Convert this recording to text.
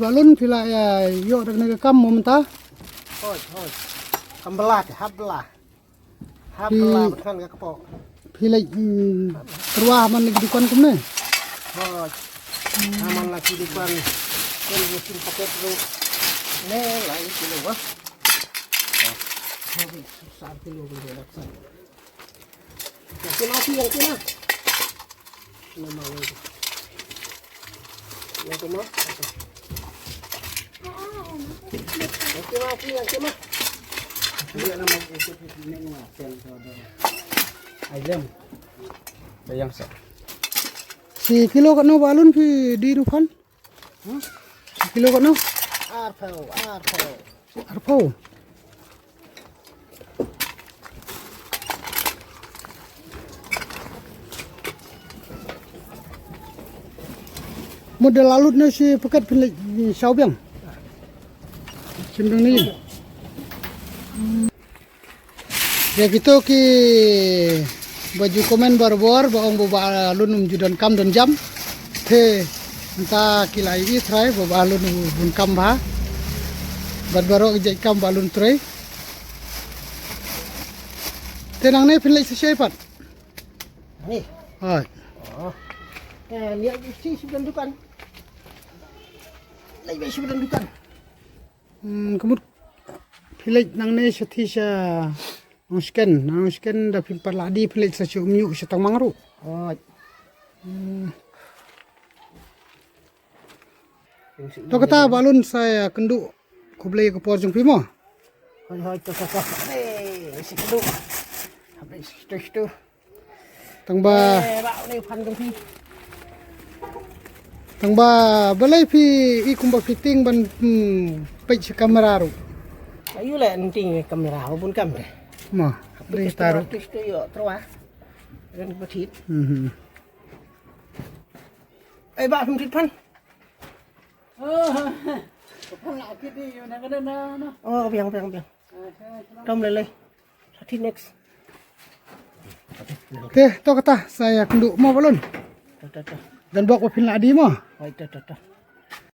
balun pila ya yo dak naga kam momenta. Hoi. Kambelah, hablah. Hablah bukan ke kepo. Pila terwah man lagi dikon kumne. Hoi. Aman lagi di depan. Ini mesin pakai dulu. Nih lagi dulu wah. Saat dulu boleh laksan. Yang kena. Nama itu. Yang kena. Yang kena. Dia nama itu ini sen saudara. Ayam. Ayam sah. Si kilo kat no balun pi di rufan. Si kilo kat no. Arpau. Model lalut na si pakat pilih saubiang. Sendang ni. Ya gitu ki baju komen bor baong boba alun judan kam dan jam. Te entah kilai ini try boba alun bun kam bah. Barbaro ijai kam balun try. Tenang ni pilih sesiapa? Ni. Hai. Oh. Lihat si sudah dukan. Lagi sudah dukan. Kemudian pilih nang ni setisha nang scan dah pilih ladi pilih sesiu umyu setang mangru. Oh. To kata balun saya kenduk ku beli ke pojong primo. Hoi to. Si keduk. Habis itu. Tangba Bau ni pan dong pi. balai pi ikumba fitting ban page kamera ru. Ayo lah nanti kamera pun kam deh. Ma, dari taruh. Itu yo terus. Dan betit. Bak pun pan. Oh, biang. Tom lele. Sati next. To kata saya kenduk mau balun. Tuh. Dan bawa pilih ladi mau. Hoi tuh.